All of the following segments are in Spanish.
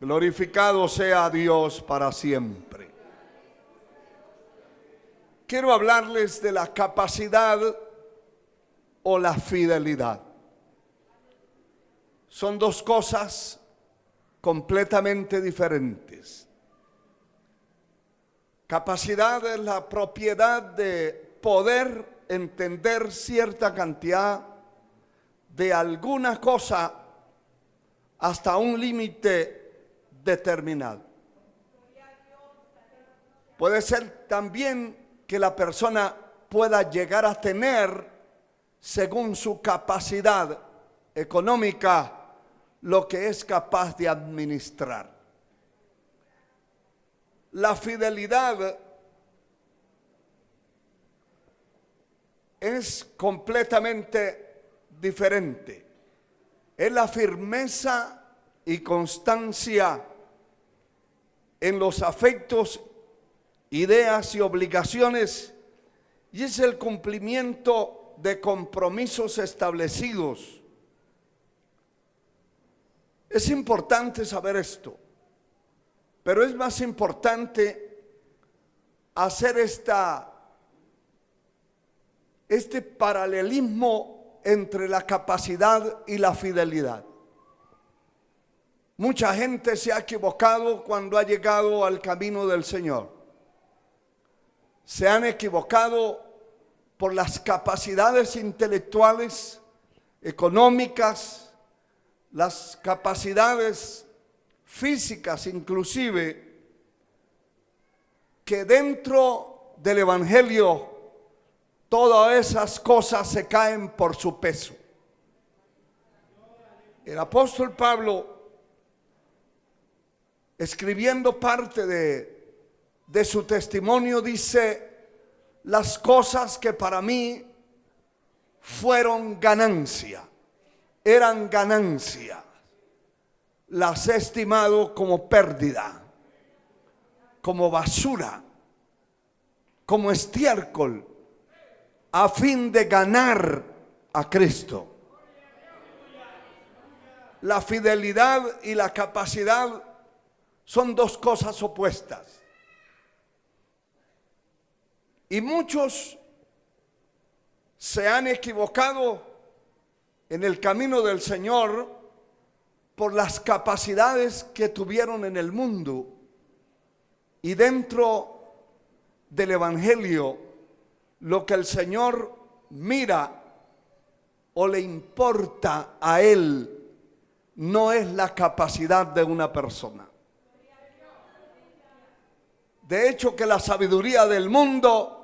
Glorificado sea Dios para siempre. Quiero hablarles de la capacidad o la fidelidad. Son dos cosas completamente diferentes. Capacidad es la propiedad de poder entender cierta cantidad de alguna cosa hasta un límite determinado. Puede ser también que la persona pueda llegar a tener, según su capacidad económica, lo que es capaz de administrar. La fidelidad es completamente diferente. Es la firmeza y constancia en los afectos, ideas y obligaciones, y es el cumplimiento de compromisos establecidos. Es importante saber esto, pero es más importante hacer este paralelismo entre la capacidad y la fidelidad. Mucha gente se ha equivocado cuando ha llegado al camino del Señor. Se han equivocado por las capacidades intelectuales, económicas, las capacidades físicas inclusive, que dentro del Evangelio todas esas cosas se caen por su peso. El apóstol Pablo, escribiendo parte de su testimonio, dice: las cosas que para mí fueron ganancia, eran ganancia, las he estimado como pérdida, como basura, como estiércol, a fin de ganar a Cristo. La fidelidad y la capacidad son dos cosas opuestas. Y muchos se han equivocado en el camino del Señor por las capacidades que tuvieron en el mundo. Y dentro del Evangelio, lo que el Señor mira o le importa a Él no es la capacidad de una persona. De hecho, que la sabiduría del mundo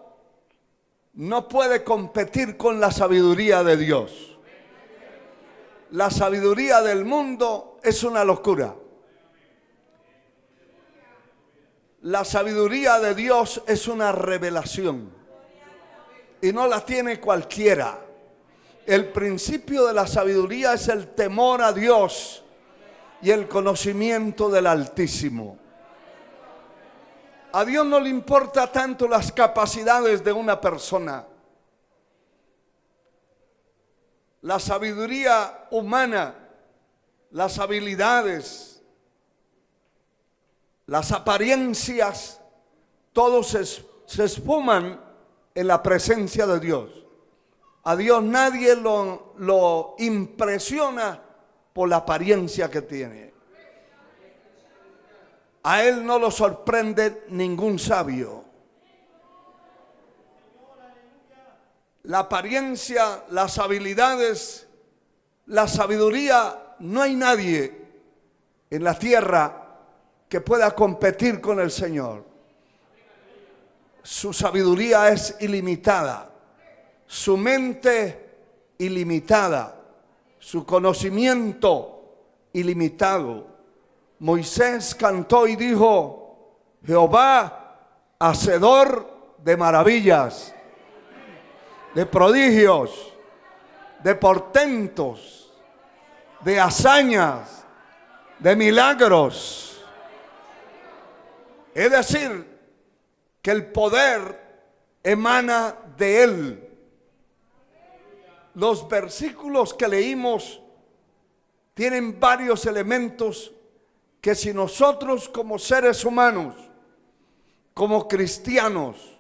no puede competir con la sabiduría de Dios. La sabiduría del mundo es una locura. La sabiduría de Dios es una revelación y no la tiene cualquiera. El principio de la sabiduría es el temor a Dios y el conocimiento del Altísimo. A Dios no le importa tanto las capacidades de una persona. La sabiduría humana, las habilidades, las apariencias, todos se esfuman en la presencia de Dios. A Dios nadie lo impresiona por la apariencia que tiene. A Él no lo sorprende ningún sabio. La apariencia, las habilidades, la sabiduría, no hay nadie en la tierra que pueda competir con el Señor. Su sabiduría es ilimitada, su mente ilimitada, su conocimiento ilimitado. Moisés cantó y dijo: Jehová, hacedor de maravillas, de prodigios, de portentos, de hazañas, de milagros. Es decir, que el poder emana de Él. Los versículos que leímos tienen varios elementos que si nosotros como seres humanos, como cristianos,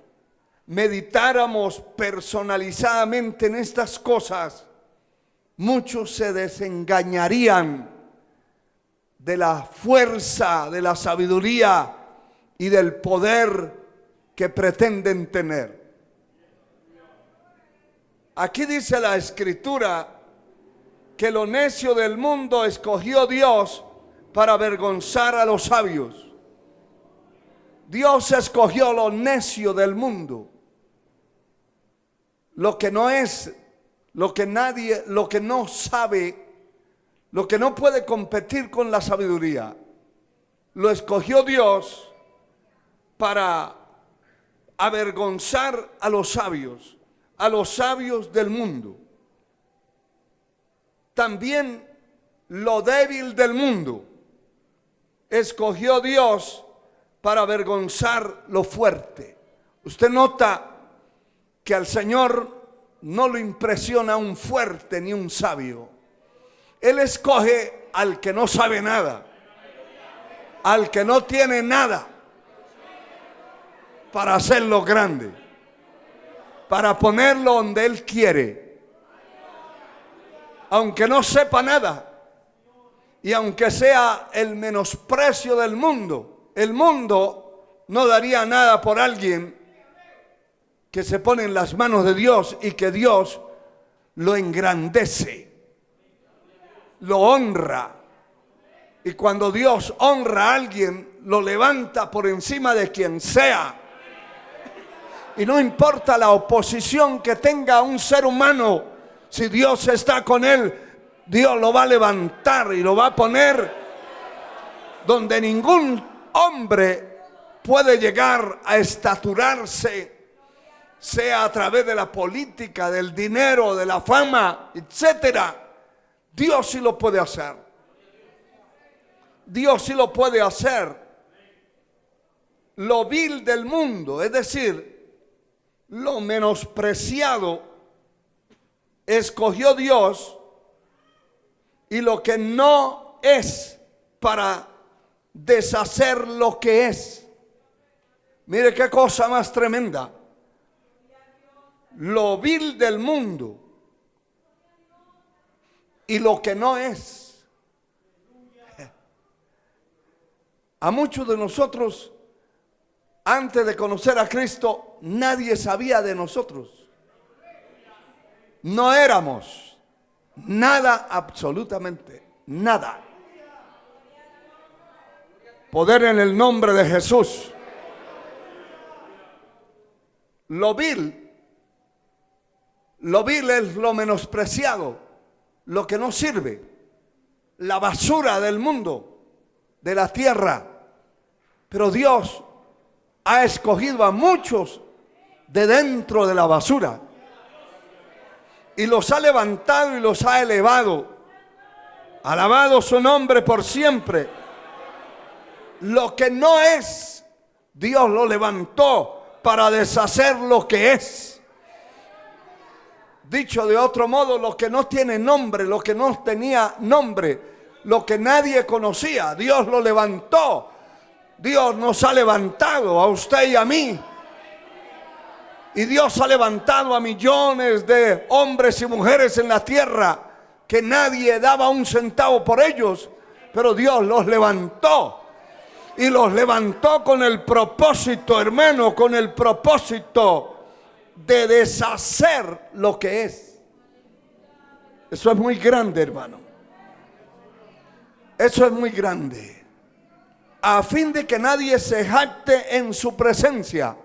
meditáramos personalizadamente en estas cosas, muchos se desengañarían de la fuerza, de la sabiduría y del poder que pretenden tener. Aquí dice la Escritura que lo necio del mundo escogió Dios para avergonzar a los sabios. Dios escogió lo necio del mundo, lo que no es, lo que nadie, lo que no sabe, lo que no puede competir con la sabiduría. Lo escogió Dios para avergonzar a los sabios del mundo. También lo débil del mundo escogió Dios para avergonzar lo fuerte. Usted nota que al Señor no lo impresiona un fuerte ni un sabio. Él escoge al que no sabe nada, al que no tiene nada, para hacerlo grande, para ponerlo donde Él quiere. Aunque no sepa nada y aunque sea el menosprecio del mundo, el mundo no daría nada por alguien que se pone en las manos de Dios y que Dios lo engrandece, lo honra. Y cuando Dios honra a alguien, lo levanta por encima de quien sea. Y no importa la oposición que tenga un ser humano, si Dios está con él, Dios lo va a levantar y lo va a poner donde ningún hombre puede llegar a estaturarse, sea a través de la política, del dinero, de la fama, etcétera. Dios sí lo puede hacer. Dios sí lo puede hacer. Lo vil del mundo, es decir, lo menospreciado, escogió Dios, y lo que no es, para deshacer lo que es. Mire qué cosa más tremenda. Lo vil del mundo y lo que no es. A muchos de nosotros, antes de conocer a Cristo, nadie sabía de nosotros. No éramos nada, absolutamente nada. Poder en el nombre de Jesús. Lo vil es lo menospreciado, lo que no sirve, la basura del mundo, de la tierra. Pero Dios ha escogido a muchos de dentro de la basura y los ha levantado y los ha elevado. Alabado su nombre por siempre. Lo que no es, Dios lo levantó para deshacer lo que es. Dicho de otro modo, lo que no tiene nombre, lo que no tenía nombre, lo que nadie conocía, Dios lo levantó. Dios nos ha levantado a usted y a mí. Y Dios ha levantado a millones de hombres y mujeres en la tierra que nadie daba un centavo por ellos, pero Dios los levantó. Y los levantó con el propósito, hermano, con el propósito de deshacer lo que es. Eso es muy grande, hermano. Eso es muy grande. A fin de que nadie se jacte en su presencia.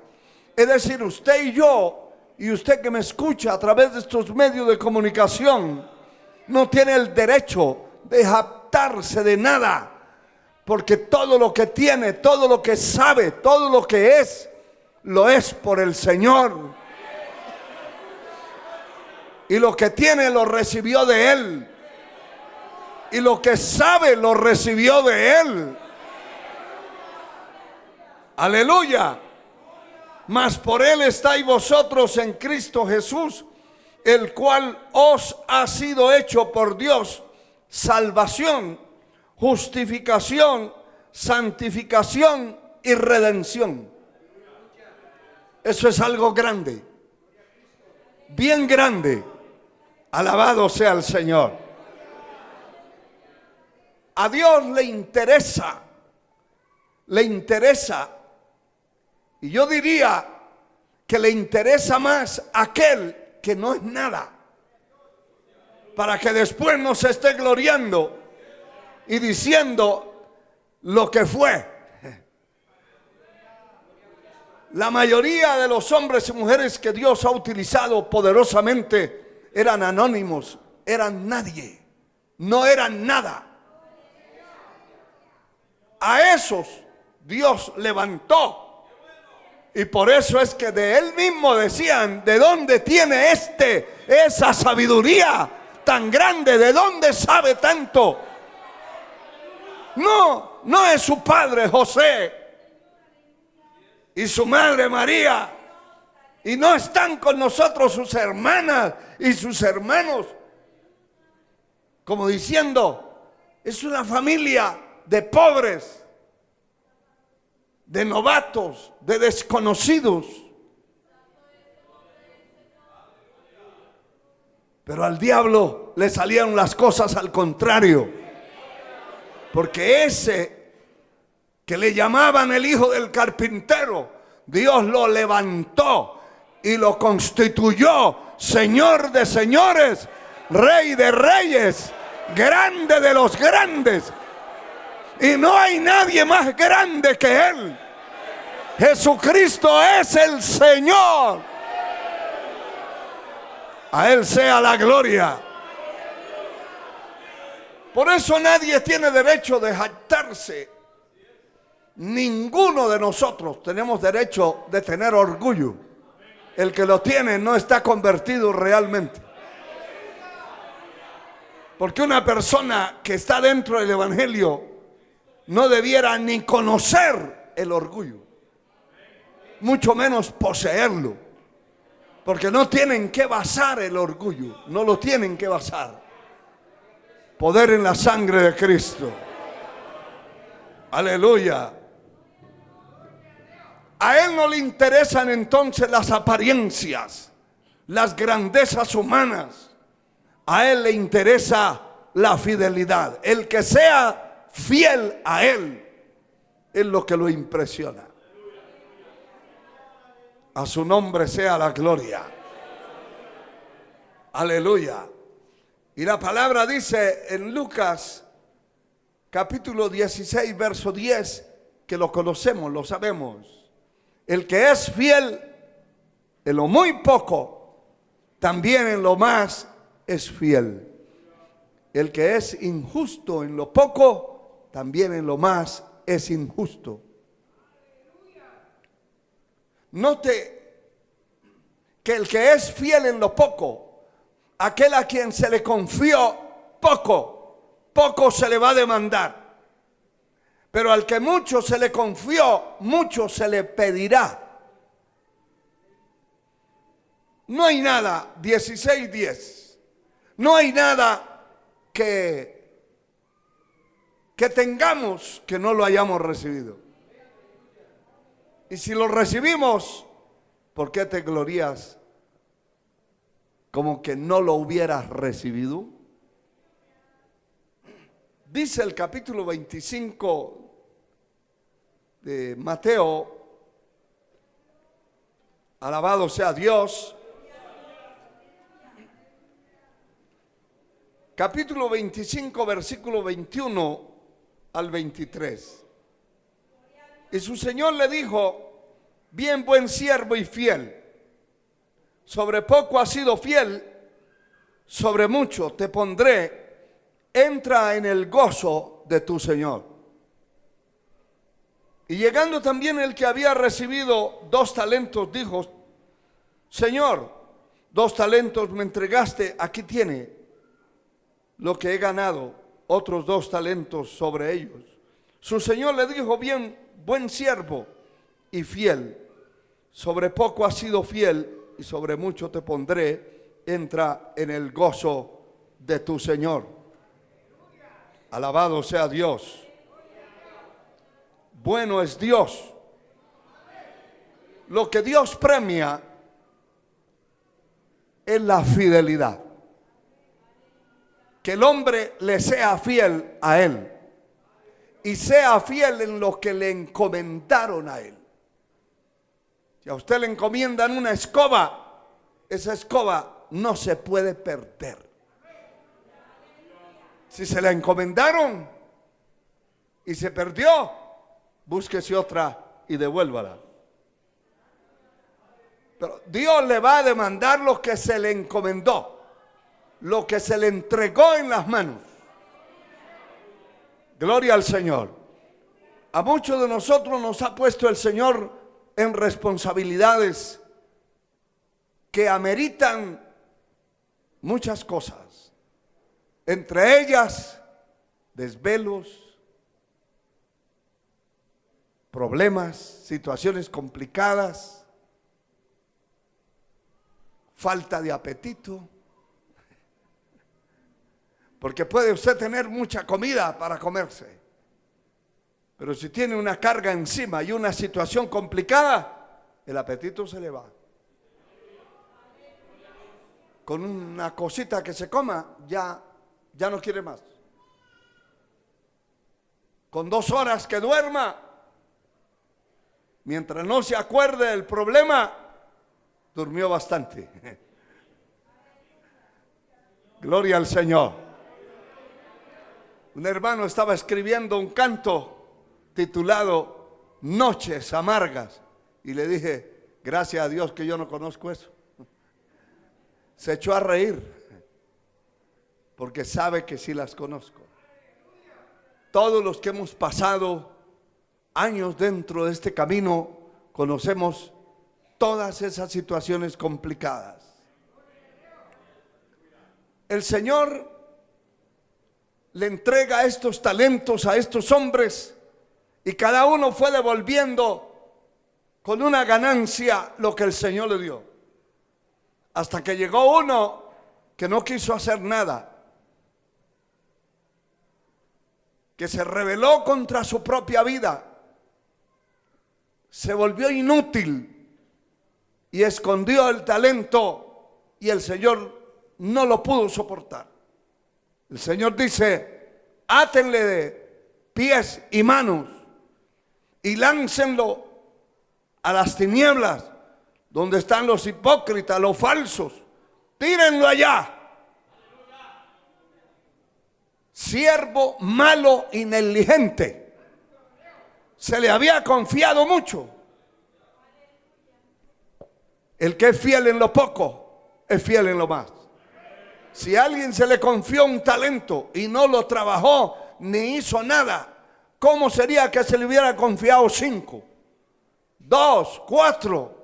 Es decir, usted y yo, y usted que me escucha a través de estos medios de comunicación, no tiene el derecho de jactarse de nada. Porque todo lo que tiene, todo lo que sabe, todo lo que es, lo es por el Señor. Y lo que tiene lo recibió de Él. Y lo que sabe lo recibió de Él. Aleluya. Mas por Él estáis vosotros en Cristo Jesús, el cual os ha sido hecho por Dios salvación, justificación santificación y redención. Eso es algo grande, bien grande. Alabado sea el Señor. A Dios le interesa, y yo diría que le interesa más aquel que no es nada, para que después no se esté gloriando y diciendo lo que fue. La mayoría de los hombres y mujeres que Dios ha utilizado poderosamente eran anónimos, eran nadie, no eran nada. A esos Dios levantó, y por eso es que de él mismo decían: ¿de dónde tiene esa sabiduría tan grande? ¿De dónde sabe tanto? No es su padre José y su madre María, y no están con nosotros sus hermanas y sus hermanos, como diciendo: es una familia de pobres, de novatos, de desconocidos. Pero al diablo le salieron las cosas al contrario, porque ese que le llamaban el hijo del carpintero, Dios lo levantó y lo constituyó Señor de señores, Rey de reyes, grande de los grandes. Y no hay nadie más grande que Él. Jesucristo es el Señor. A Él sea la gloria. Por eso nadie tiene derecho de jactarse. Ninguno de nosotros tenemos derecho de tener orgullo. El que lo tiene no está convertido realmente. Porque una persona que está dentro del Evangelio no debiera ni conocer el orgullo, mucho menos poseerlo, porque no tienen que basar el orgullo, no lo tienen que basar. Poder en la sangre de Cristo. Aleluya. A Él no le interesan entonces las apariencias, las grandezas humanas. A Él le interesa la fidelidad. El que sea fiel a Él es lo que lo impresiona. A su nombre sea la gloria. Aleluya. Y la palabra dice en Lucas capítulo 16 verso 10, que lo conocemos, lo sabemos: el que es fiel en lo muy poco, también en lo más es fiel. El que es injusto en lo poco, también en lo más es injusto. Note que el que es fiel en lo poco, aquel a quien se le confió poco se le va a demandar. Pero al que mucho se le confió, mucho se le pedirá. No hay nada, 16:10, no hay nada que tengamos que no lo hayamos recibido. Y si lo recibimos, ¿por qué te glorías como que no lo hubieras recibido? Dice el capítulo 25 de Mateo, alabado sea Dios, capítulo 25, versículo 21 al 23. Y su Señor le dijo: bien, buen siervo y fiel, sobre poco has sido fiel, sobre mucho te pondré, entra en el gozo de tu Señor. Y llegando también el que había recibido 2 talentos, dijo: Señor, 2 talentos me entregaste, aquí tiene lo que he ganado, otros 2 talentos sobre ellos. Su Señor le dijo: bien, buen siervo y fiel, sobre poco has sido fiel y sobre mucho te pondré, entra en el gozo de tu Señor. Alabado sea Dios. bueno es Dios. Lo que Dios premia es la fidelidad. Que el hombre le sea fiel a Él y sea fiel en lo que le encomendaron a Él. Si a usted le encomiendan una escoba, esa escoba no se puede perder. Si se la encomendaron y se perdió, búsquese otra y devuélvala. Pero Dios le va a demandar lo que se le encomendó, lo que se le entregó en las manos. Gloria al Señor. A muchos de nosotros nos ha puesto el Señor en responsabilidades que ameritan muchas cosas. Entre ellas, desvelos, problemas, situaciones complicadas, falta de apetito. Porque puede usted tener mucha comida para comerse, pero si tiene una carga encima y una situación complicada, el apetito se le va. Con una cosita que se coma, ya no quiere más. Con 2 horas que duerma, mientras no se acuerde del problema, durmió bastante. Gloria al Señor. Un hermano estaba escribiendo un canto titulado Noches Amargas, y le dije, gracias a Dios que yo no conozco eso. Se echó a reír porque sabe que sí las conozco. Todos los que hemos pasado años dentro de este camino conocemos todas esas situaciones complicadas. El Señor le entrega estos talentos a estos hombres y cada uno fue devolviendo con una ganancia lo que el Señor le dio. Hasta que llegó uno que no quiso hacer nada, que se rebeló contra su propia vida, se volvió inútil y escondió el talento, y el Señor no lo pudo soportar. El Señor dice, átenle de pies y manos y láncenlo a las tinieblas donde están los hipócritas, los falsos. Tírenlo allá. Siervo malo y negligente. Se le había confiado mucho. El que es fiel en lo poco, es fiel en lo más. Si a alguien se le confió un talento y no lo trabajó ni hizo nada, ¿cómo sería que se le hubiera confiado 5, 2, 4?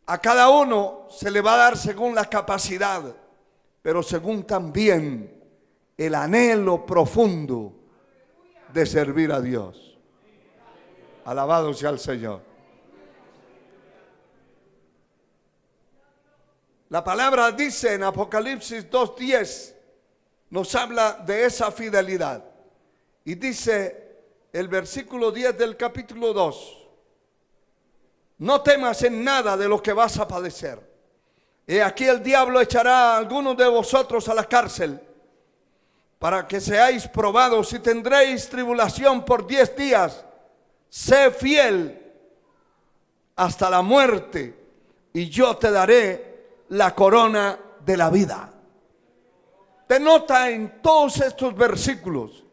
A cada uno se le va a dar según la capacidad, pero según también el anhelo profundo de servir a Dios. Alabado sea el Señor. La palabra dice en Apocalipsis 2:10, nos habla de esa fidelidad. Y dice el versículo 10 del capítulo 2, no temas en nada de lo que vas a padecer. He aquí el diablo echará a algunos de vosotros a la cárcel para que seáis probados y tendréis tribulación por 10 días. Sé fiel hasta la muerte y yo te daré la corona de la vida. Denota en todos estos versículos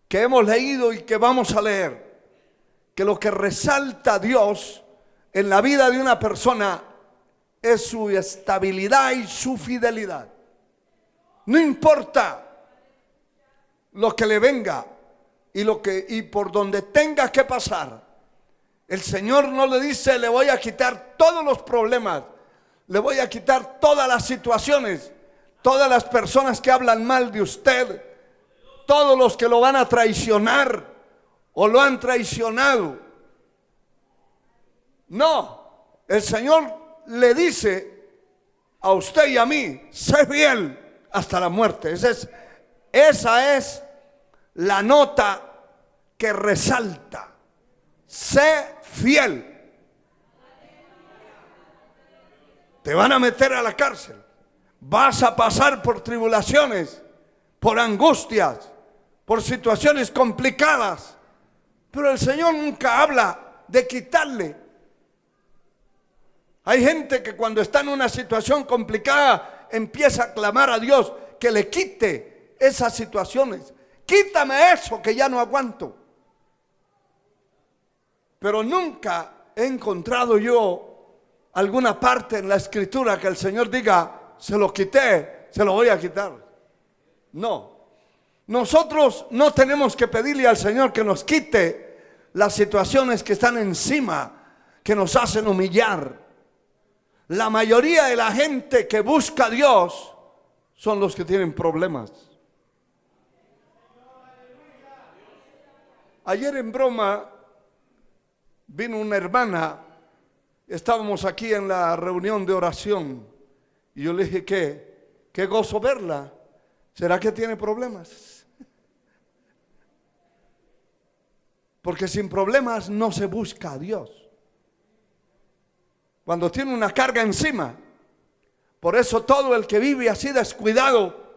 que hemos leído y que vamos a leer, que lo que resalta Dios en la vida de una persona es su estabilidad y su fidelidad. No importa lo que le venga y por donde tenga que pasar. El Señor no le dice, le voy a quitar todos los problemas, le voy a quitar todas las situaciones, todas las personas que hablan mal de usted, todos los que lo van a traicionar o lo han traicionado. No, el Señor le dice a usted y a mí, sé fiel hasta la muerte. Esa es la nota, que resalta. Sé fiel. Te van a meter a la cárcel. Vas a pasar por tribulaciones, por angustias, por situaciones complicadas. Pero el Señor nunca habla de quitarle. Hay gente que cuando está en una situación complicada empieza a clamar a Dios que le quite esas situaciones. Quítame eso que ya no aguanto. Pero nunca he encontrado yo alguna parte en la Escritura que el Señor diga, se lo quité, se lo voy a quitar. No. Nosotros no tenemos que pedirle al Señor que nos quite las situaciones que están encima, que nos hacen humillar. La mayoría de la gente que busca a Dios son los que tienen problemas. Ayer en broma vino una hermana, estábamos aquí en la reunión de oración y yo le dije qué gozo verla. ¿Será que tiene problemas? Porque sin problemas no se busca a Dios. Cuando tiene una carga encima. Por eso todo el que vive así descuidado,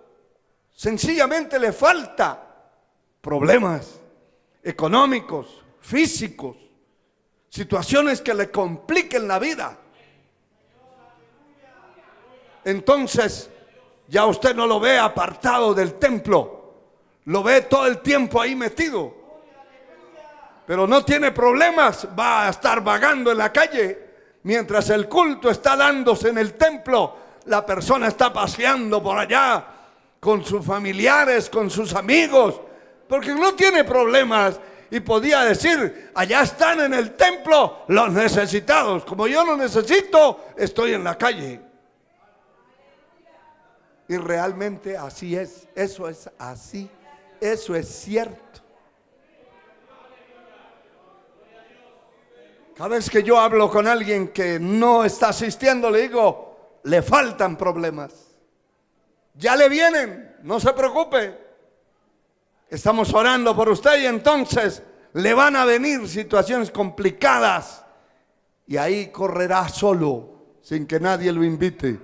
sencillamente le falta problemas económicos, físicos, situaciones que le compliquen la vida. Entonces ya usted no lo ve apartado del templo, lo ve todo el tiempo ahí metido, pero no tiene problemas, va a estar vagando en la calle. Mientras el culto está dándose en el templo, la persona está paseando por allá con sus familiares, con sus amigos, porque no tiene problemas. Y podía decir, allá están en el templo los necesitados. Como yo no necesito, estoy en la calle. Y realmente así es. Eso es así. Eso es cierto. Cada vez que yo hablo con alguien que no está asistiendo, le digo, le faltan problemas. Ya le vienen, no se preocupe. Estamos orando por usted y entonces le van a venir situaciones complicadas. Y ahí correrá solo, sin que nadie lo invite,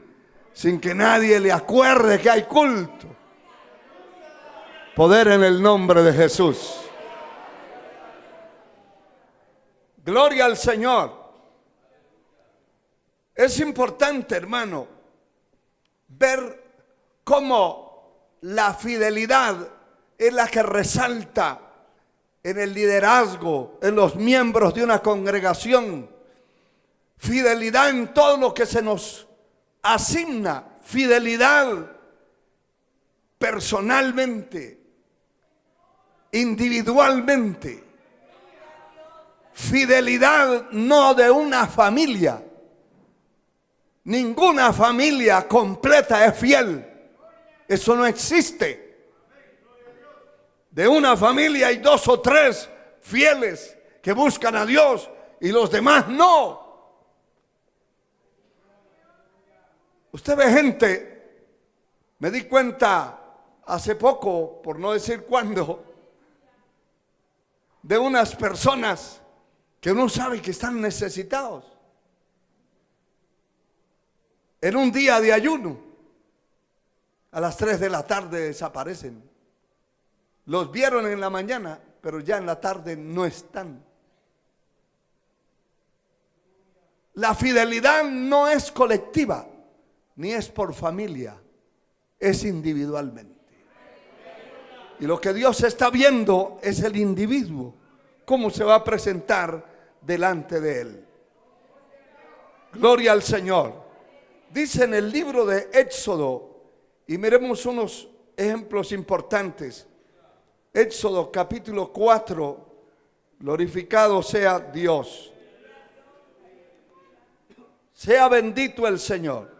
sin que nadie le acuerde que hay culto. Poder en el nombre de Jesús. Gloria al Señor. Es importante, hermano, ver cómo la fidelidad es la que resalta en el liderazgo, en los miembros de una congregación. Fidelidad en todo lo que se nos asigna. Fidelidad personalmente, individualmente. Fidelidad no de una familia. Ninguna familia completa es fiel. Eso no existe. De una familia hay 2 o 3 fieles que buscan a Dios y los demás no. Usted ve gente, me di cuenta hace poco, por no decir cuándo, de unas personas que uno sabe que están necesitados. En un día de ayuno, a las 3 de la tarde desaparecen. Los vieron en la mañana, pero ya en la tarde no están. La fidelidad no es colectiva, ni es por familia, es individualmente. Y lo que Dios está viendo es el individuo, cómo se va a presentar delante de Él. Gloria al Señor. Dice en el libro de Éxodo, y miremos unos ejemplos importantes. Éxodo capítulo 4, glorificado sea Dios. Sea bendito el Señor.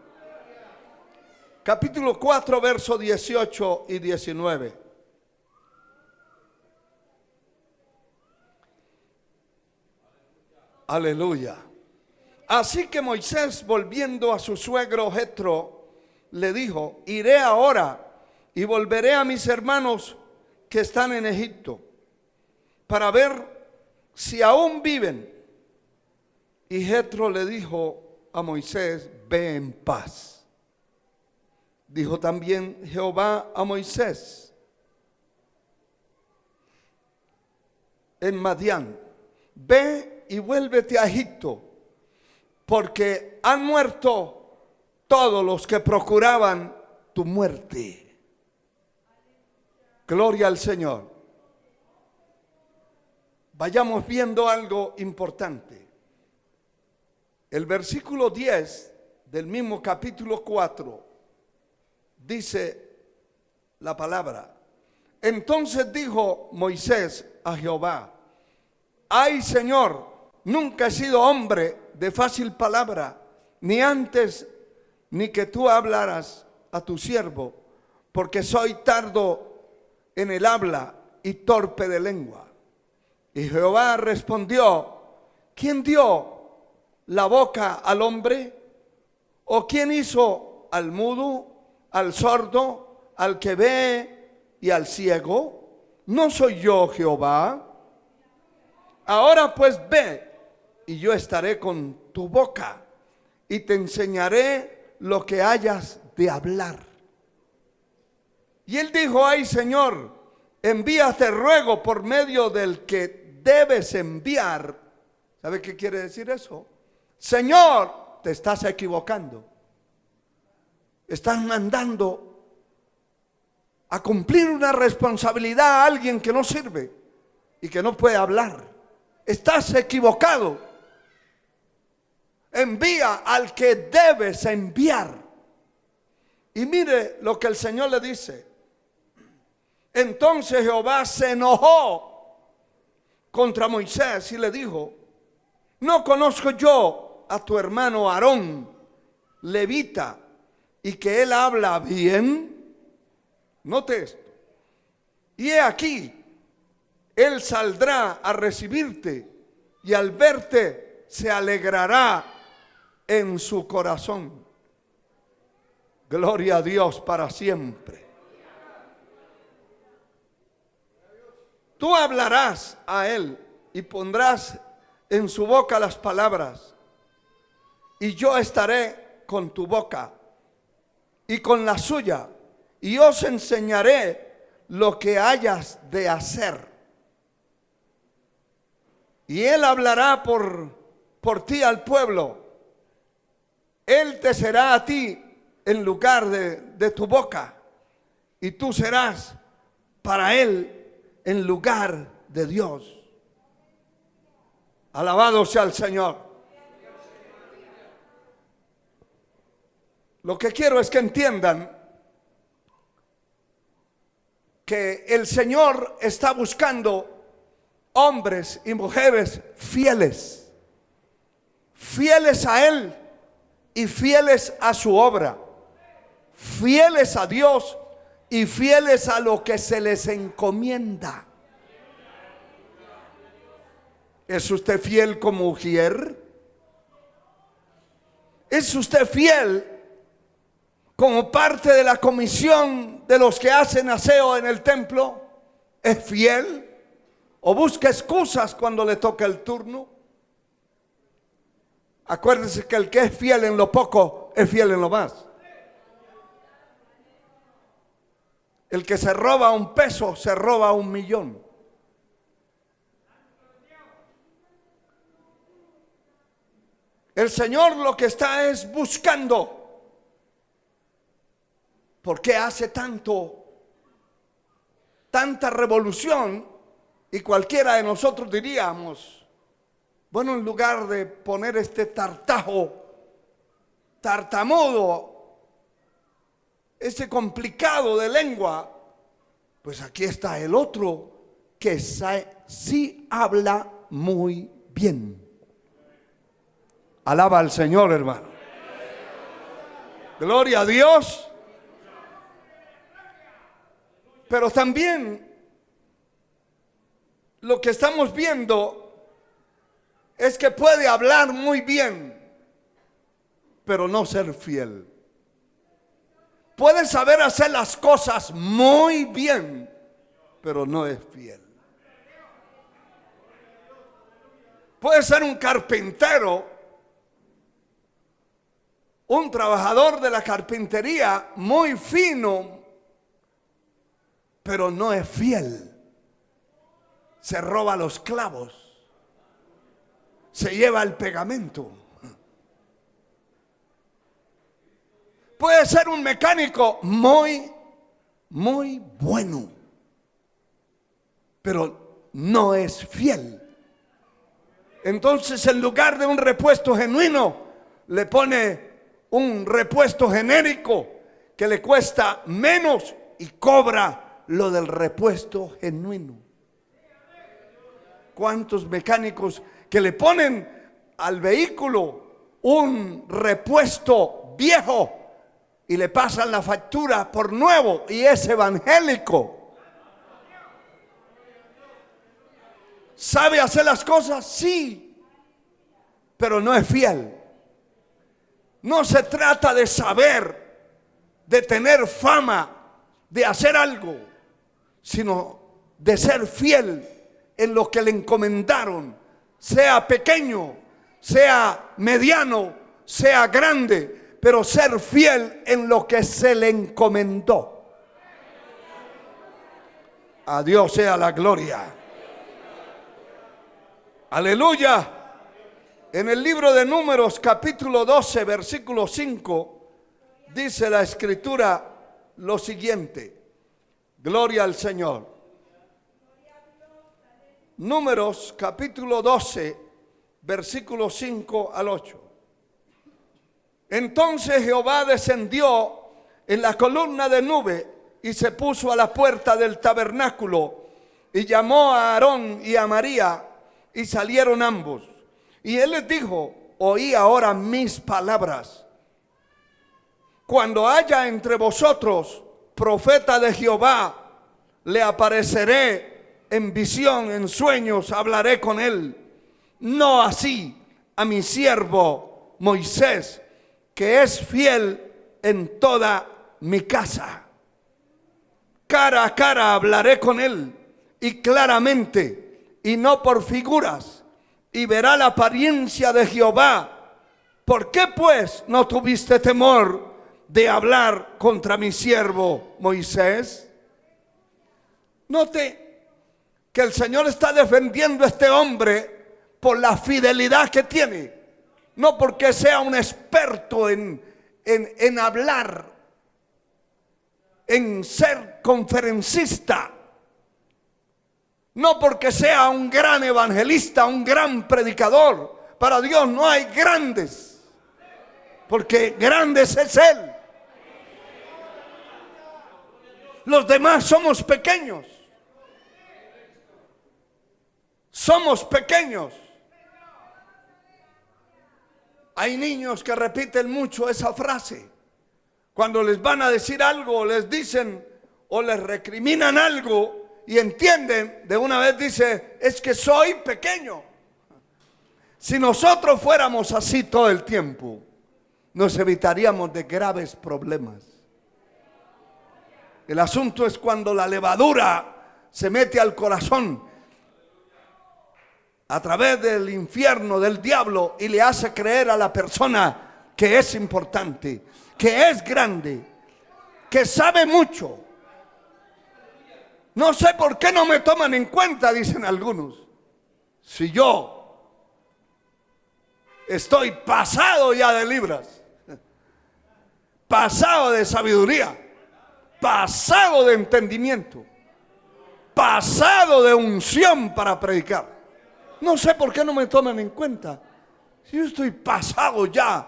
Capítulo 4, versos 18 y 19. Aleluya. Así que Moisés, volviendo a su suegro Jetro, le dijo: iré ahora y volveré a mis hermanos que están en Egipto. para ver si aún viven. Y Jetro le dijo a Moisés: ve en paz. Dijo también Jehová a Moisés en Madián: ve y vuélvete a Egipto, porque han muerto todos los que procuraban tu muerte. Gloria al Señor. Vayamos viendo algo importante. El versículo 10 del mismo capítulo 4 dice la palabra: entonces dijo Moisés a Jehová: ay, Señor, nunca he sido hombre de fácil palabra, ni antes ni que tú hablaras a tu siervo, porque soy tardo en el habla y torpe de lengua. Y Jehová respondió: ¿quién dio la boca al hombre? ¿O quién hizo al mudo, al sordo, al que ve y al ciego? ¿No soy yo Jehová? Ahora pues ve, y yo estaré con tu boca, y te enseñaré lo que hayas de hablar. Y él dijo: ay, Señor, envíate ruego por medio del que debes enviar. ¿Sabe qué quiere decir eso? Señor, te estás equivocando. Estás mandando a cumplir una responsabilidad a alguien que no sirve y que no puede hablar. Estás equivocado. Envía al que debes enviar. Y mire lo que el Señor le dice. Entonces Jehová se enojó contra Moisés y le dijo: ¿no conozco yo a tu hermano Aarón, levita, y que él habla bien? Note esto. Y he aquí, él saldrá a recibirte, y al verte se alegrará en su corazón. Gloria a Dios para siempre. Tú hablarás a él y pondrás en su boca las palabras, y yo estaré con tu boca y con la suya, y os enseñaré lo que hayas de hacer. Y él hablará por ti al pueblo. Él te será a ti en lugar de tu boca, y tú serás para él en lugar de Dios. Alabado sea el Señor. Lo que quiero es que entiendan que el Señor está buscando hombres y mujeres fieles, fieles a Él y fieles a su obra, fieles a Dios y fieles a lo que se les encomienda. ¿Es usted fiel como Ujier? ¿Es usted fiel como parte de la comisión de los que hacen aseo en el templo? ¿Es fiel? ¿O busca excusas cuando le toca el turno? Acuérdese que el que es fiel en lo poco es fiel en lo más. El que se roba un peso se roba 1,000,000. El Señor lo que está es buscando. ¿Por qué hace tanta revolución? Y cualquiera de nosotros diríamos: bueno, en lugar de poner este tartamudo, este complicado de lengua, pues aquí está el otro que sí habla muy bien. Alaba al Señor, hermano. Gloria a Dios. Pero también lo que estamos viendo es que puede hablar muy bien, pero no ser fiel. Puede saber hacer las cosas muy bien, pero no es fiel. Puede ser un carpintero, un trabajador de la carpintería muy fino, pero no es fiel. Se roba los clavos, se lleva el pegamento. Puede ser un mecánico muy bueno, pero no es fiel. Entonces, en lugar de un repuesto genuino, le pone un repuesto genérico que le cuesta menos y cobra lo del repuesto genuino. ¿Cuántos mecánicos que le ponen al vehículo un repuesto viejo y le pasan la factura por nuevo y es evangélico? ¿Sabe hacer las cosas? Sí, pero no es fiel. No se trata de saber, de tener fama, de hacer algo, sino de ser fiel en lo que le encomendaron, sea pequeño, sea mediano, sea grande, pero ser fiel en lo que se le encomendó. A Dios sea la gloria. Aleluya. En el libro de Números, capítulo 12, versículo 5, dice la escritura lo siguiente. Gloria al Señor. Números, capítulo 12, versículo 5 al 8. Entonces Jehová descendió en la columna de nube y se puso a la puerta del tabernáculo y llamó a Aarón y a María y salieron ambos. Y él les dijo: oí ahora mis palabras. Cuando haya entre vosotros profeta de Jehová, le apareceré en visión, en sueños, hablaré con él. No así a mi siervo Moisés, que es fiel en toda mi casa. Cara a cara hablaré con él, y claramente, y no por figuras, y verá la apariencia de Jehová. ¿Por qué pues no tuviste temor de hablar contra mi siervo Moisés? Note que el Señor está defendiendo a este hombre por la fidelidad que tiene, no porque sea un experto en hablar, en ser conferencista, no porque sea un gran evangelista, un gran predicador. Para Dios no hay grandes, porque grandes es Él. Los demás somos pequeños. Somos pequeños. Hay niños que repiten mucho esa frase. Cuando les van a decir algo, les dicen o les recriminan algo y entienden, de una vez dice: es que soy pequeño. Si nosotros fuéramos así todo el tiempo, nos evitaríamos de graves problemas. El asunto es cuando la levadura se mete al corazón a través del infierno, del diablo, y le hace creer a la persona que es importante, que es grande, que sabe mucho. No sé por qué no me toman en cuenta, dicen algunos. Si yo estoy pasado ya de libras, pasado de sabiduría, pasado de entendimiento, pasado de unción para predicar. No sé por qué no me toman en cuenta. Si yo estoy pasado ya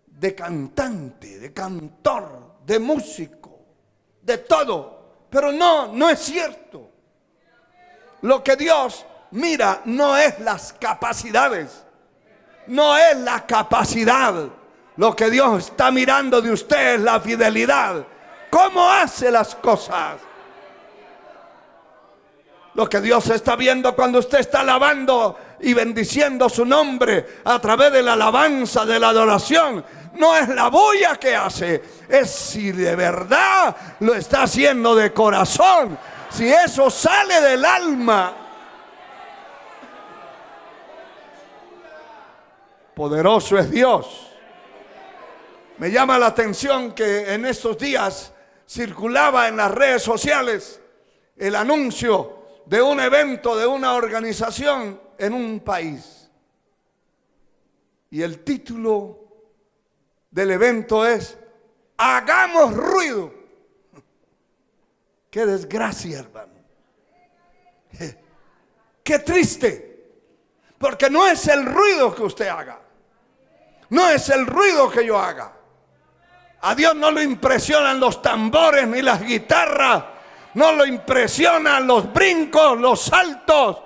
de cantante, de cantor, de músico, de todo. Pero no es cierto. Lo que Dios mira no es las capacidades, no es la capacidad. Lo que Dios está mirando de usted es la fidelidad. ¿Cómo hace las cosas? Lo que Dios está viendo cuando usted está alabando y bendiciendo su nombre a través de la alabanza, de la adoración, no es la bulla que hace, es si de verdad lo está haciendo de corazón, si eso sale del alma. Poderoso es Dios. Me llama la atención que en estos días circulaba en las redes sociales el anuncio de un evento de una organización en un país. Y el título del evento es: hagamos ruido. Qué desgracia, hermano. Qué triste. Porque no es el ruido que usted haga. No es el ruido que yo haga. A Dios no le impresionan los tambores ni las guitarras. No lo impresionan los brincos, los saltos,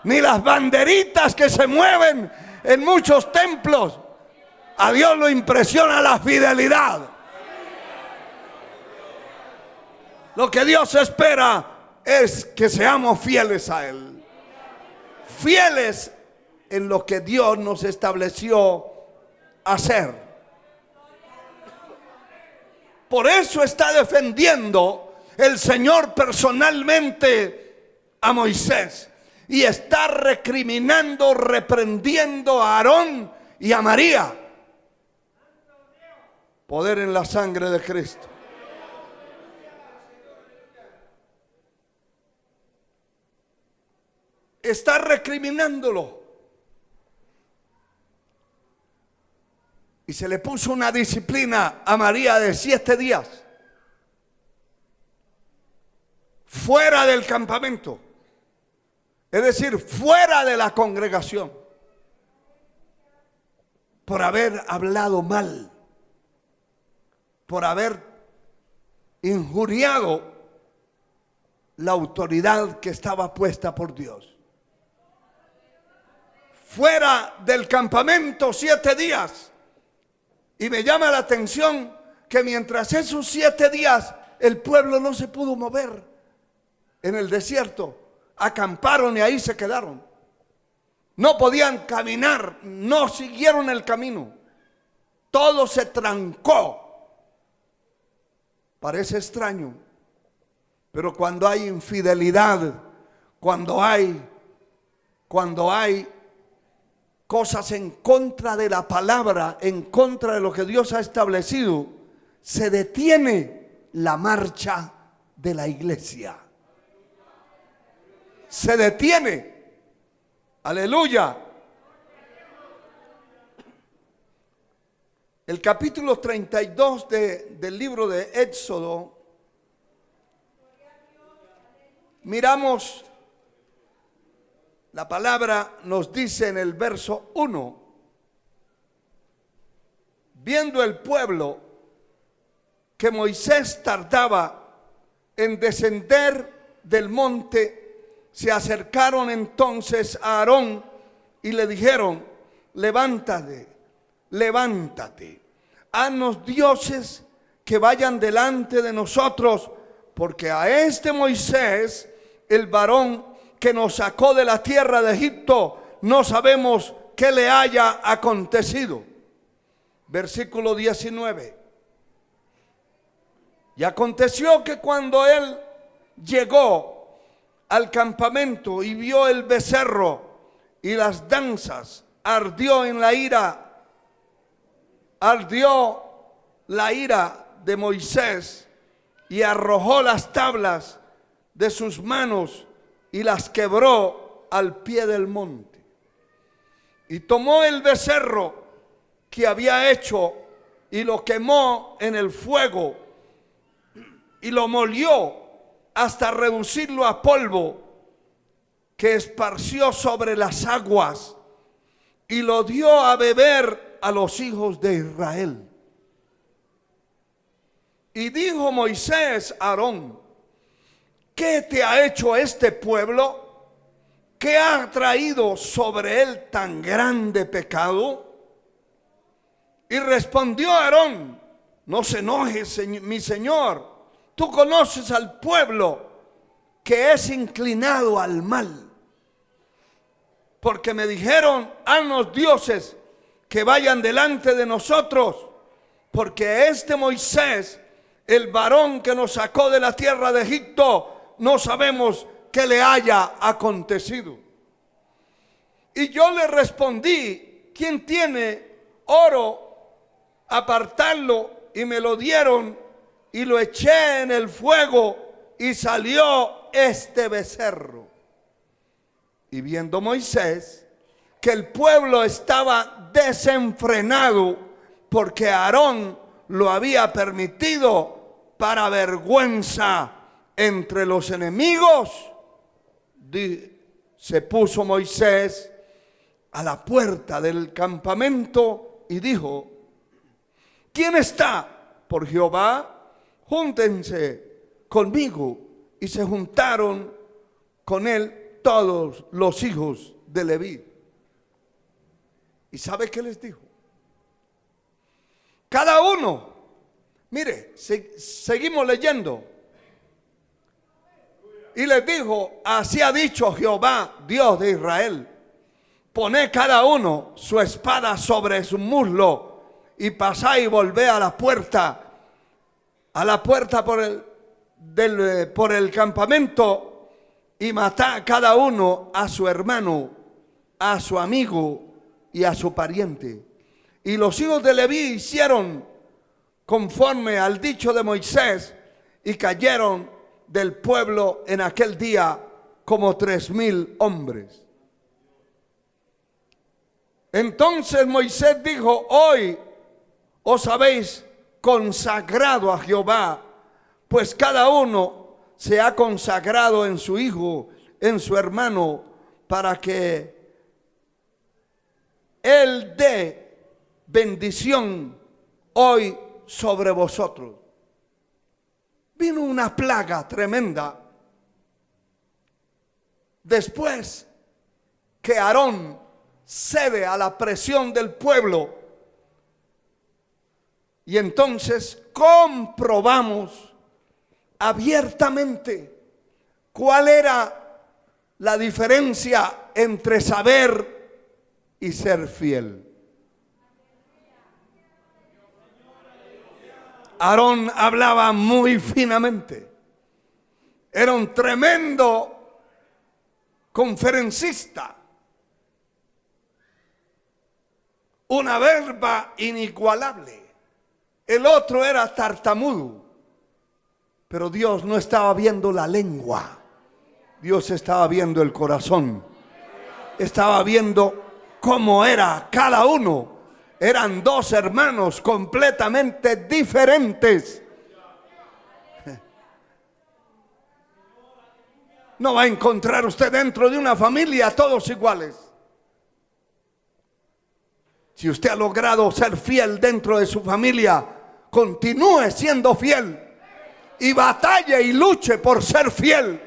ni las banderitas que se mueven en muchos templos. A Dios lo impresiona la fidelidad. Lo que Dios espera es que seamos fieles a Él. Fieles en lo que Dios nos estableció hacer. Por eso está defendiendo el Señor personalmente a Moisés. Y está recriminando, reprendiendo a Aarón y a María. Poder en la sangre de Cristo. Está recriminándolo. Y se le puso una disciplina a María de 7 días. Fuera del campamento. Es decir, fuera de la congregación. Por haber hablado mal. Por haber injuriado la autoridad que estaba puesta por Dios. Fuera del campamento 7 días. Y me llama la atención que mientras esos 7 días el pueblo no se pudo mover en el desierto, acamparon y ahí se quedaron. No podían caminar, no siguieron el camino. Todo se trancó. Parece extraño, pero cuando hay infidelidad, cuando hay cosas en contra de la palabra, en contra de lo que Dios ha establecido, se detiene la marcha de la iglesia. Se detiene. Aleluya. El capítulo 32 del libro de Éxodo, miramos, la palabra nos dice en el verso 1, viendo el pueblo que Moisés tardaba en descender del monte, se acercaron entonces a Aarón y le dijeron: levántate, levántate, haznos dioses que vayan delante de nosotros, porque a este Moisés, el varón que nos sacó de la tierra de Egipto, no sabemos qué le haya acontecido. Versículo 19. Y aconteció que cuando él llegó al campamento y vio el becerro y las danzas, ardió la ira de Moisés y arrojó las tablas de sus manos y las quebró al pie del monte. Y tomó el becerro que había hecho y lo quemó en el fuego y lo molió hasta reducirlo a polvo, que esparció sobre las aguas y lo dio a beber a los hijos de Israel. Y dijo Moisés a Aarón: ¿qué te ha hecho este pueblo? ¿Qué ha traído sobre él tan grande pecado? Y respondió Aarón: no se enoje, mi señor. Tú conoces al pueblo que es inclinado al mal. Porque me dijeron: haznos dioses que vayan delante de nosotros, porque este Moisés, el varón que nos sacó de la tierra de Egipto, no sabemos qué le haya acontecido. Y yo le respondí ¿quién tiene oro? Apartarlo. Y me lo dieron y lo eché en el fuego y salió este becerro. Y viendo Moisés que el pueblo estaba desenfrenado porque Aarón lo había permitido para vergüenza entre los enemigos, se puso Moisés a la puerta del campamento y dijo: ¿quién está por Jehová? Júntense conmigo. Y se juntaron con él todos los hijos de Leví. ¿Y sabe qué les dijo? Cada uno, mire, seguimos leyendo. Y les dijo: así ha dicho Jehová, Dios de Israel: poned cada uno su espada sobre su muslo y pasad y volvé a la puerta por el campamento, y matad cada uno a su hermano, a su amigo y a su pariente. Y los hijos de Leví hicieron conforme al dicho de Moisés, y cayeron del pueblo en aquel día como 3,000 hombres. Entonces Moisés dijo: hoy os habéis consagrado a Jehová, pues cada uno se ha consagrado en su hijo, en su hermano, para que él dé bendición hoy sobre vosotros. Vino una plaga tremenda después que Aarón cede a la presión del pueblo. Y entonces comprobamos abiertamente cuál era la diferencia entre saber y ser fiel. Aarón hablaba muy finamente. Era un tremendo conferencista. Una verba inigualable. El otro era tartamudo. Pero Dios no estaba viendo la lengua. Dios estaba viendo el corazón. Estaba viendo cómo era cada uno. Eran dos hermanos completamente diferentes. No va a encontrar usted dentro de una familia todos iguales. Si usted ha logrado ser fiel dentro de su familia, continúe siendo fiel y batalle y luche por ser fiel.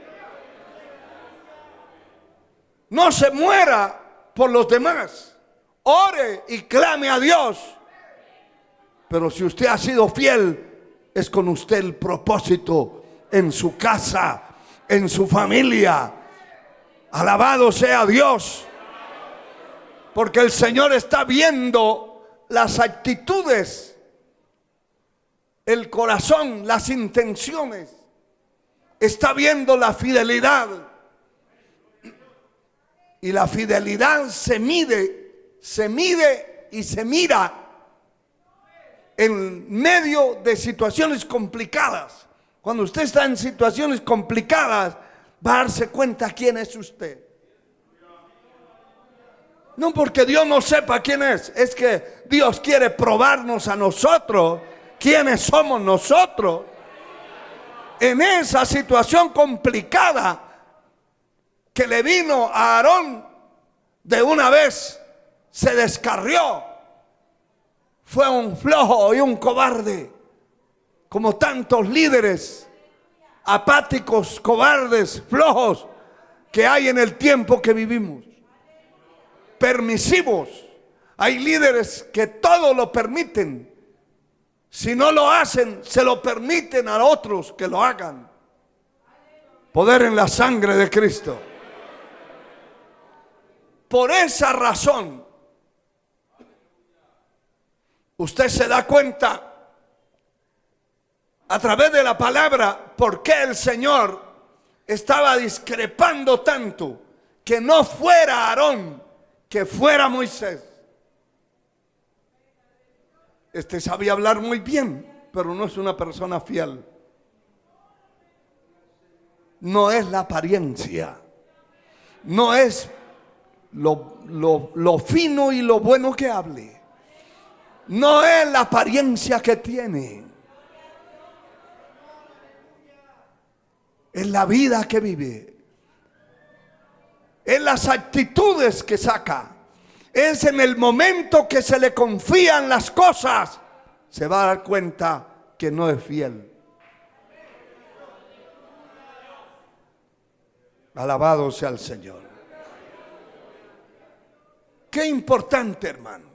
No se muera por los demás. Ore y clame a Dios. Pero si usted ha sido fiel, es con usted el propósito en su casa, en su familia. Alabado sea Dios. Porque el Señor está viendo las actitudes, el corazón, las intenciones. Está viendo la fidelidad. Y la fidelidad se mide y se mira en medio de situaciones complicadas. Cuando usted está en situaciones complicadas, va a darse cuenta quién es usted. No porque Dios no sepa quién es que Dios quiere probarnos a nosotros quiénes somos nosotros. En esa situación complicada que le vino a Aarón, de una vez se descarrió. Fue un flojo y un cobarde, como tantos líderes apáticos, cobardes, flojos que hay en el tiempo que vivimos. Permisivos. Hay líderes que todo lo permiten. Si no lo hacen, se lo permiten a otros que lo hagan. Poder en la sangre de Cristo. Por esa razón, usted se da cuenta a través de la palabra por qué el Señor estaba discrepando tanto, que no fuera Aarón, que fuera Moisés. Este sabe hablar muy bien, pero no es una persona fiel. No es la apariencia, no es lo fino y lo bueno que hable, no es la apariencia que tiene, es la vida que vive, es las actitudes que saca, es en el momento que se le confían las cosas, se va a dar cuenta que no es fiel. Alabado sea el Señor. Qué importante, hermano.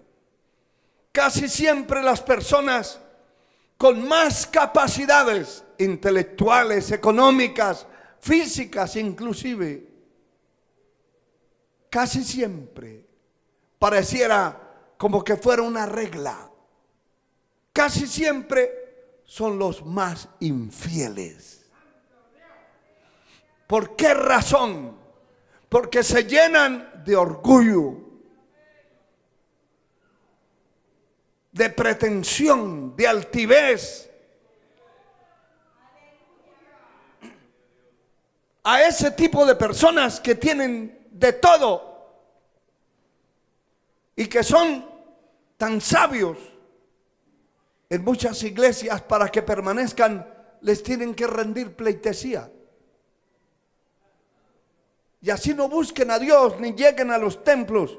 Casi siempre las personas con más capacidades intelectuales, económicas, físicas inclusive, casi siempre pareciera como que fuera una regla. Casi siempre son los más infieles. ¿Por qué razón? Porque se llenan de orgullo, de pretensión, de altivez. A ese tipo de personas que tienen de todo y que son tan sabios, en muchas iglesias para que permanezcan les tienen que rendir pleitesía. Y así no busquen a Dios ni lleguen a los templos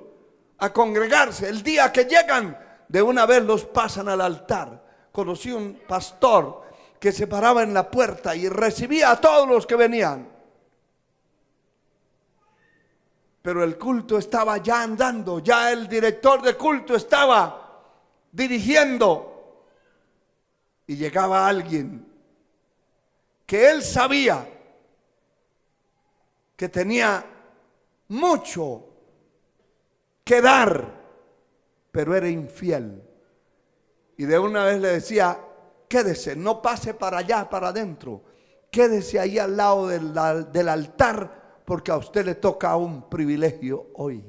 a congregarse. El día que llegan, de una vez los pasan al altar. Conocí un pastor que se paraba en la puerta y recibía a todos los que venían. Pero el culto estaba ya andando, ya el director de culto estaba dirigiendo. Y llegaba alguien que él sabía que tenía mucho que dar, pero era infiel. Y de una vez le decía, quédese, no pase para allá, para adentro. Quédese ahí al lado del altar, porque a usted le toca un privilegio hoy.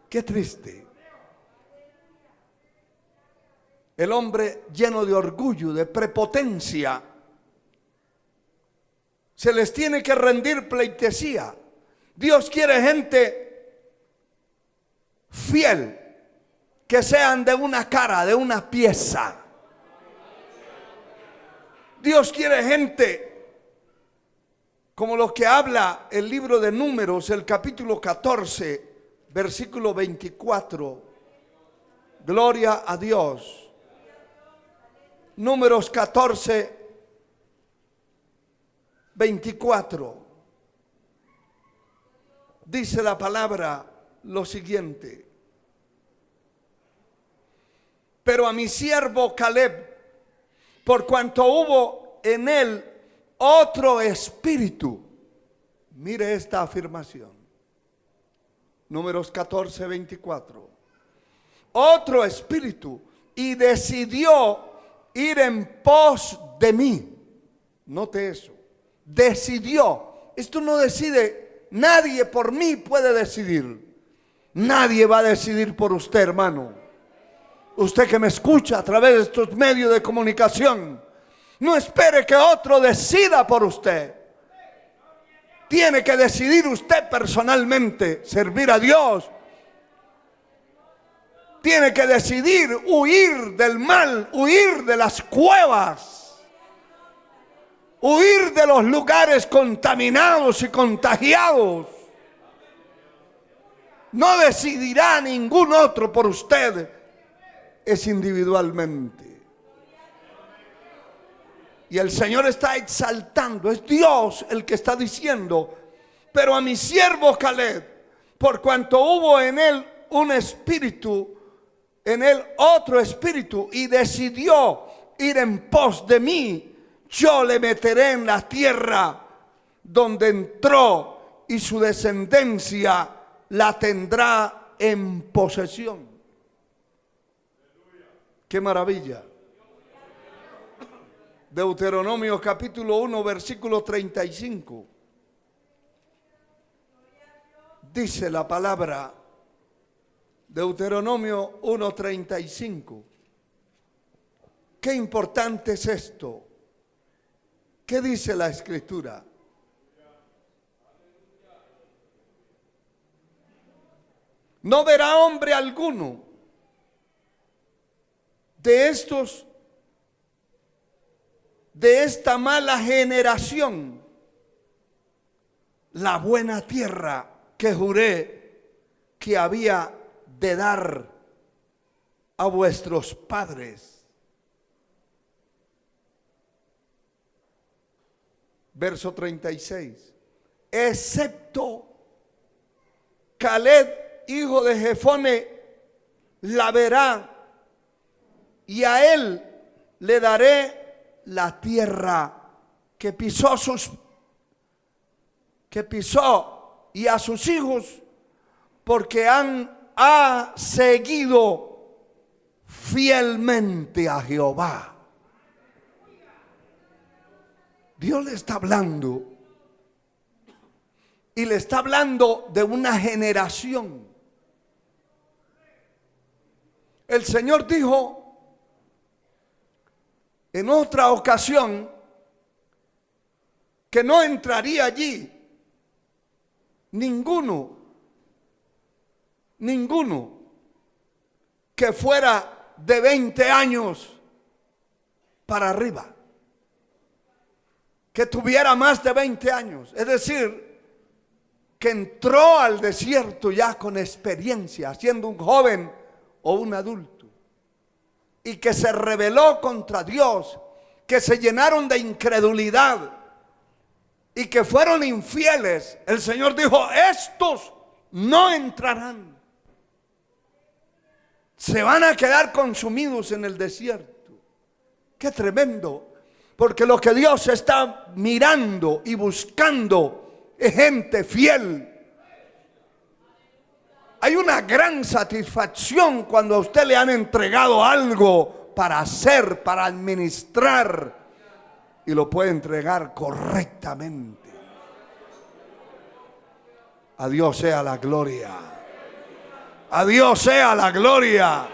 Qué triste. El hombre lleno de orgullo, de prepotencia, se les tiene que rendir pleitesía. Dios quiere gente fiel, que sean de una cara, de una pieza. Dios quiere gente como lo que habla el libro de Números, el capítulo 14, versículo 24. Gloria a Dios. Números 14, 24. Dice la palabra lo siguiente: pero a mi siervo Caleb, por cuanto hubo en él otro espíritu. Mire esta afirmación. Números 14, 24. Otro espíritu, y decidió ir en pos de mí. Note eso. Decidió. Esto no decide nadie, por mí puede decidir. Nadie va a decidir por usted, hermano. Usted que me escucha a través de estos medios de comunicación, no espere que otro decida por usted. Tiene que decidir usted personalmente servir a Dios. Tiene que decidir huir del mal, huir de las cuevas, huir de los lugares contaminados y contagiados. No decidirá ningún otro por usted, es individualmente. Y el Señor está exaltando, es Dios el que está diciendo, pero a mi siervo Caleb, por cuanto hubo en él un espíritu, en él otro espíritu, y decidió ir en pos de mí, yo le meteré en la tierra donde entró, y su descendencia la tendrá en posesión. ¡Qué maravilla! Deuteronomio capítulo 1, versículo 35. Dice la palabra Deuteronomio 1:35. Qué importante es esto. ¿Qué dice la Escritura? No verá hombre alguno de estos, de esta mala generación, la buena tierra que juré que había de dar a vuestros padres. Verso 36. Excepto Caleb, hijo de Jefone, la verá, y a él le daré la tierra que pisó y a sus hijos, porque ha seguido fielmente a Jehová. Dios le está hablando, y le está hablando de una generación. El Señor dijo en otra ocasión que no entraría allí ninguno que fuera de 20 años para arriba, que tuviera más de 20 años. Es decir, que entró al desierto ya con experiencia, siendo un joven o un adulto, y que se rebeló contra Dios, que se llenaron de incredulidad y que fueron infieles. El Señor dijo: estos no entrarán, se van a quedar consumidos en el desierto. Qué tremendo, porque lo que Dios está mirando y buscando es gente fiel. Hay una gran satisfacción cuando a usted le han entregado algo para hacer, para administrar, y lo puede entregar correctamente. A Dios sea la gloria. A Dios sea la gloria.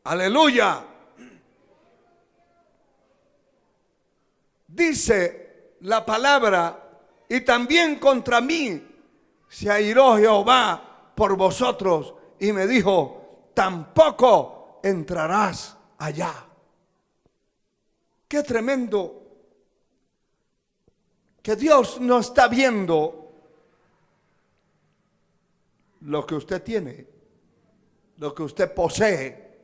Aleluya. Dice la palabra: y también contra mí se airó Jehová por vosotros, y me dijo: tampoco entrarás allá. Qué tremendo que Dios no está viendo lo que usted tiene, lo que usted posee.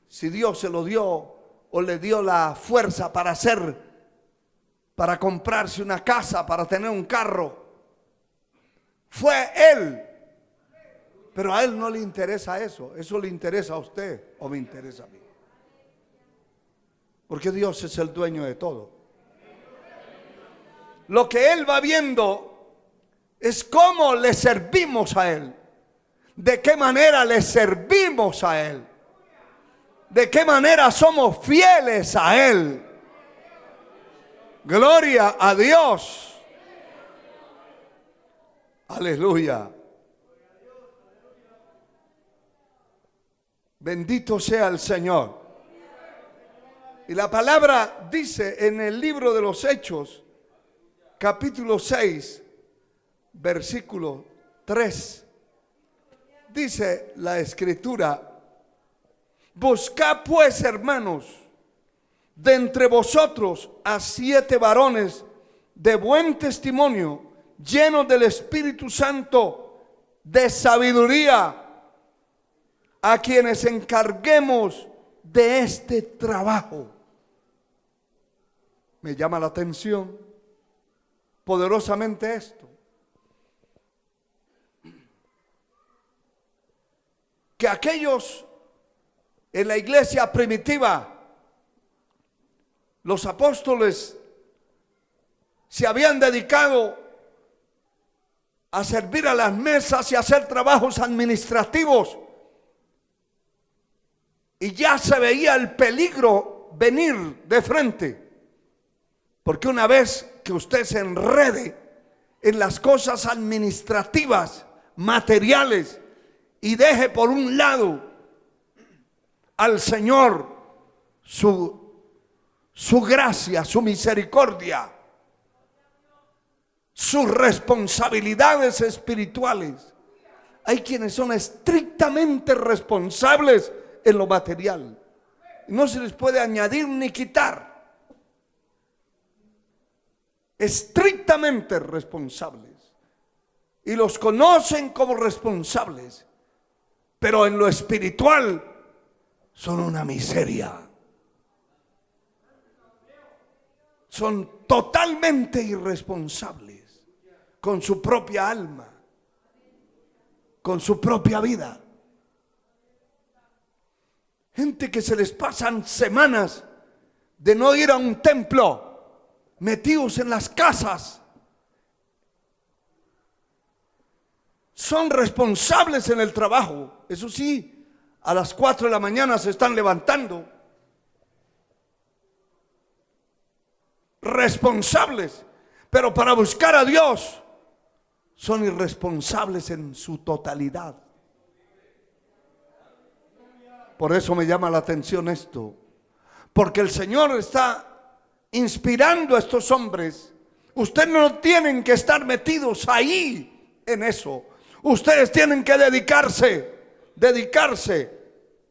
Si Dios se lo dio o le dio la fuerza para comprarse una casa, para tener un carro, fue Él. Pero a Él no le interesa eso. Eso le interesa a usted o me interesa a mí. Porque Dios es el dueño de todo. Lo que Él va viendo es cómo le servimos a Él. De qué manera le servimos a Él. De qué manera somos fieles a Él. Gloria a Dios. Aleluya. Bendito sea el Señor. Y la palabra dice en el libro de los Hechos, capítulo 6, versículo 3. Dice la Escritura: buscad pues, hermanos, de entre vosotros a 7 varones de buen testimonio, llenos del Espíritu Santo, de sabiduría, a quienes encarguemos de este trabajo. Me llama la atención poderosamente esto, que aquellos en la iglesia primitiva, los apóstoles se habían dedicado a servir a las mesas y a hacer trabajos administrativos, y ya se veía el peligro venir de frente, porque una vez que usted se enrede en las cosas administrativas, materiales y deje por un lado al Señor su gracia, su misericordia, sus responsabilidades espirituales. Hay quienes son estrictamente responsables en lo material. No se les puede añadir ni quitar. Estrictamente responsables. Y los conocen como responsables. Pero en lo espiritual son una miseria. Son totalmente irresponsables con su propia alma, con su propia vida. Gente que se les pasan semanas de no ir a un templo, metidos en las casas. Son responsables en el trabajo. Eso sí, a las 4 de la mañana se están levantando. Responsables, pero para buscar a Dios son irresponsables en su totalidad. Por eso me llama la atención esto, porque el Señor está inspirando a estos hombres. Ustedes no tienen que estar metidos ahí en eso. Ustedes tienen que dedicarse,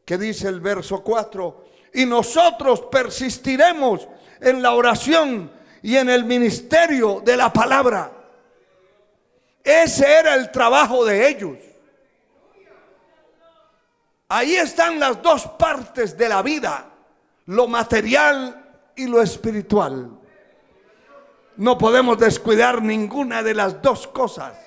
que dice el verso 4, y nosotros persistiremos en la oración y en el ministerio de la palabra. Ese era el trabajo de ellos. Ahí están las dos partes de la vida, lo material y lo espiritual. No podemos descuidar ninguna de las dos cosas.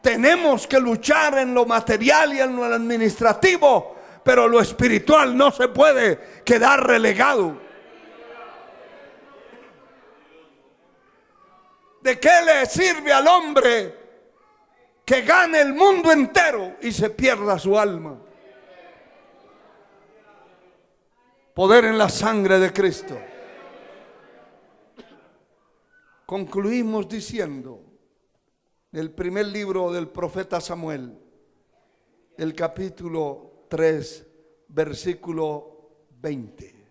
Tenemos que luchar en lo material y en lo administrativo, pero lo espiritual no se puede quedar relegado. ¿De qué le sirve al hombre que gane el mundo entero y se pierda su alma? Poder en la sangre de Cristo. Concluimos diciendo, el primer libro del profeta Samuel, el capítulo 3, versículo 20.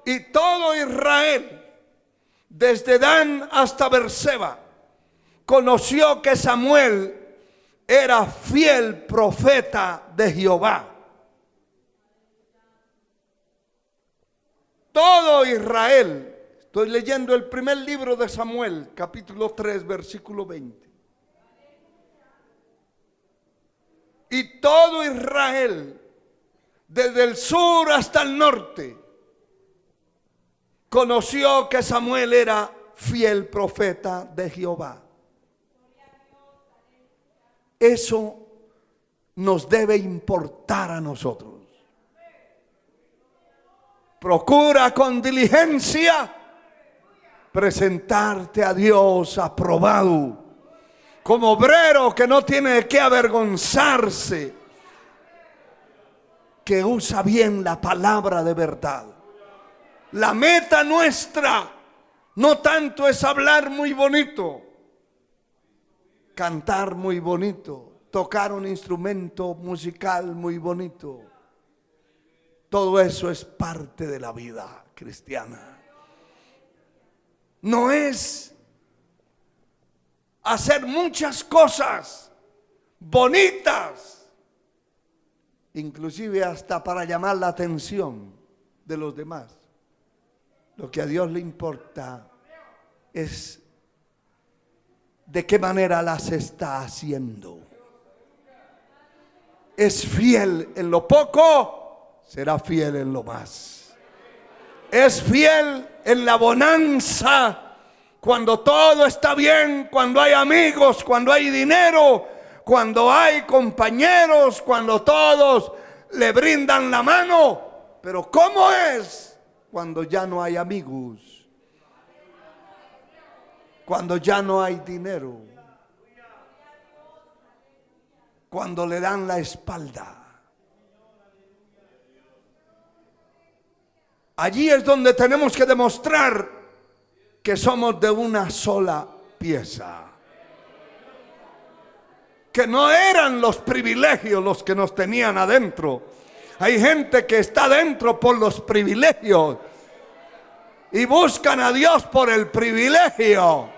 Y todo Israel, desde Dan hasta Berseba, conoció que Samuel era fiel profeta de Jehová. Todo Israel, estoy leyendo el primer libro de Samuel, capítulo 3, versículo 20. Y todo Israel, desde el sur hasta el norte, conoció que Samuel era fiel profeta de Jehová. Eso nos debe importar a nosotros. Procura con diligencia presentarte a Dios aprobado, como obrero que no tiene de qué avergonzarse, que usa bien la palabra de verdad. La meta nuestra no tanto es hablar muy bonito, cantar muy bonito, tocar un instrumento musical muy bonito. Todo eso es parte de la vida cristiana. No es hacer muchas cosas bonitas, inclusive hasta para llamar la atención de los demás. Lo que a Dios le importa es de qué manera las está haciendo. Es fiel en lo poco, será fiel en lo más. Es fiel en la bonanza, cuando todo está bien, cuando hay amigos, cuando hay dinero, cuando hay compañeros, cuando todos le brindan la mano. Pero ¿cómo es cuando ya no hay amigos? Cuando ya no hay dinero, cuando le dan la espalda. Allí es donde tenemos que demostrar que somos de una sola pieza. que no eran los privilegios los que nos tenían adentro. Hay gente que está adentro por los privilegios y buscan a Dios por el privilegio.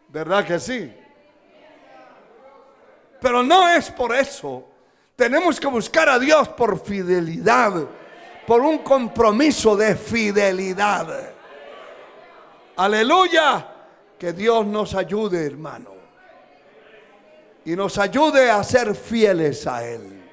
¿Verdad que sí? Pero no es por eso. Tenemos que buscar a Dios por fidelidad, por un compromiso de fidelidad. Aleluya. Que Dios nos ayude, hermano, y nos ayude a ser fieles a Él.